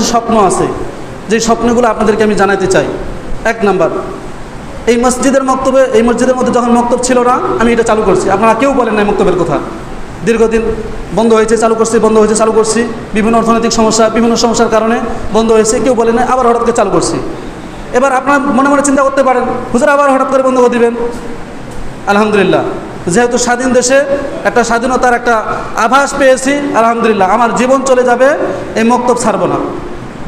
কিছু স্বপ্ন আছে, যে স্বপ্নগুলো আপনাদেরকে আমি জানাতে চাই। এক নাম্বার, এই মসজিদের মক্তবে, এই মসজিদের মধ্যে যখন মক্তব ছিল না, আমি এটা চালু করছি। আপনারা কেউ বলেন না মক্তবের কথা। দীর্ঘদিন বন্ধ হয়েছে, চালু করছি, বন্ধ হয়েছে, চালু করছি, বিভিন্ন অর্থনৈতিক সমস্যা, বিভিন্ন সমস্যার কারণে বন্ধ হয়েছে, কেউ বলেন না, আবার হঠাৎ করে চালু করছি। এবার আপনারা মনে মনে চিন্তা করতে পারেন, হুজুর আবার হঠাৎ করে বন্ধ করে দিবেন। আলহামদুলিল্লাহ, যেহেতু স্বাধীন দেশে একটা স্বাধীনতার একটা আভাস পেয়েছি, আলহামদুলিল্লাহ, আমার জীবন চলে যাবে, এই মক্তব ছাড়বো না।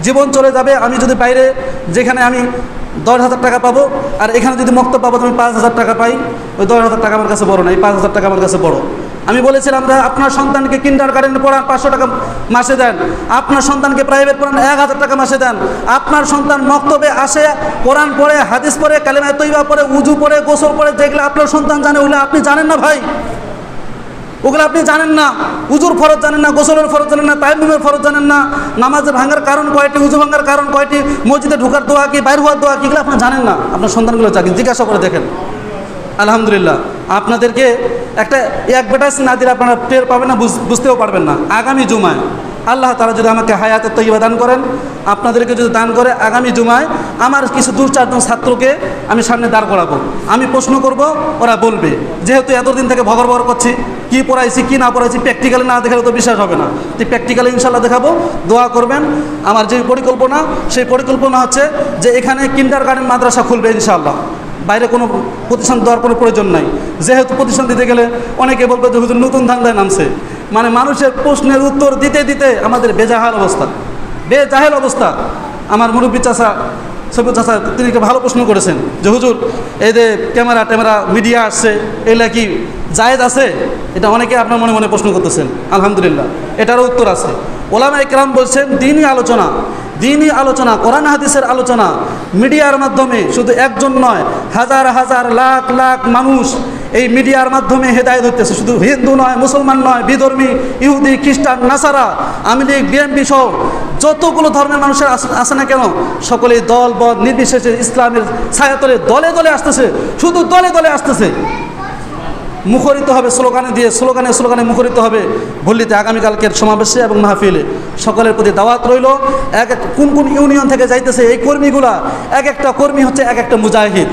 জীবন চলে যাবে, আমি যদি বাইরে যেখানে আমি 10,000 টাকা পাবো, আর এখানে যদি মক্তব পাবো আমি 5,000 টাকা পাই, ওই 10,000 টাকা আমার কাছে বড় না, এই 5,000 টাকা আমার কাছে বড়। আমি বলেছিলাম যে আপনার সন্তানকে কিন্ডারগার্টেনে পড়ান 500 টাকা মাসে দেন, আপনার সন্তানকে প্রাইভেট পড়ান 1,000 টাকা মাসে দেন, আপনার সন্তান মক্তবে আসে, কোরআন পড়ে, হাদিস পড়ে, কালেমা তৈবা পড়ে, উজু পড়ে, গোসল পড়ে, যেগুলো আপনার সন্তান জানে ওগুলো আপনি জানেন না ভাই, ওগুলো আপনি জানেন না। উজুর ফরজ জানেন না, গোসলের ফরজ জানেন না, তায়াম্মুমের ফরজ জানেন না, নামাজে ভাঙার কারণ কয়টি, উজু ভাঙার কারণ কয়টি, মসজিদে ঢোকার দোয়া কি, বাইর হওয়ার দোয়া কি, এগুলো আপনি জানেন না। আপনার সন্তানগুলো জিজ্ঞাসা করে দেখেন। আলহামদুলিল্লাহ, আপনাদেরকে একটা অ্যাডভার্টাইজ না দিলে আপনারা টের পাবেন না, বুঝতেও পারবেন না। আগামী জুমায় আল্লাহ তাআলা যদি আমাকে হায়াতে তয়্যিবা দান করেন, আপনাদেরকে যদি দান করে, আগামী জুমায় আমার কিছু 2-4 জন ছাত্রকে আমি সামনে দাঁড় করাবো, আমি প্রশ্ন করব, ওরা বলবে। যেহেতু এতদিন থেকে ভগর করছি, কি পড়াইছি কি না পড়াইছি, প্র্যাকটিক্যালি না দেখালে তো বিশ্বাস হবে না। তো প্র্যাকটিক্যালি ইনশাল্লাহ দেখাবো, দোয়া করবেন। আমার যে পরিকল্পনা, সেই পরিকল্পনা হচ্ছে যে এখানে কিন্ডারগার্টেন মাদ্রাসা খুলবে ইনশাআল্লাহ। বাইরে কোনো প্রতিষ্ঠান দেওয়ার কোনো প্রয়োজন নাই। যেহেতু প্রতিষ্ঠান দিতে গেলে অনেকে বলবে যে হুজুর নতুন ধান্দায় নামছে, মানে মানুষের প্রশ্নের উত্তর দিতে দিতে আমাদের বেজাহাল অবস্থা। আমার মুরব্বী চাচা, সবুজ চাচা, তিনি ভালো প্রশ্ন করেছেন যে হুজুর এই যে ক্যামেরা মিডিয়া আসছে, এগুলা কি জায়েজ আছে? এটা অনেকে আপনার মনে মনে প্রশ্ন করতেছেন। আলহামদুলিল্লাহ, এটারও উত্তর আছে। ওলামায়ে কেরাম বলছেন দিনী আলোচনা, কোরআন হাদিসের আলোচনা মিডিয়ার মাধ্যমে, শুধু একজন নয়, হাজার হাজার লাখ লাখ মানুষ এই মিডিয়ার মাধ্যমে হেদায়েত হইতেছে। শুধু হিন্দু নয়, মুসলমান নয়, বিধর্মী, ইহুদি, খ্রিস্টান, নাসারা, আওয়ামী লীগ, বিএনপি সহ যতগুলো ধর্মের মানুষের আছে না কেন, সকলেই দল বদ নির্বিশেষে ইসলামের ছায়াতলে দলে দলে আসতেছে, শুধু দলে দলে আসতেছে। মুখরিত হবে স্লোগানে মুখরিত হবে ভল্লিতে আগামীকালকের সমাবেশে এবং মাহফিলে। সকলের প্রতি দাওয়াত রইল। কোন ইউনিয়ন থেকে যাইতেছে এই কর্মীগুলা, এক একটা কর্মী হচ্ছে এক একটা মুজাহিদ।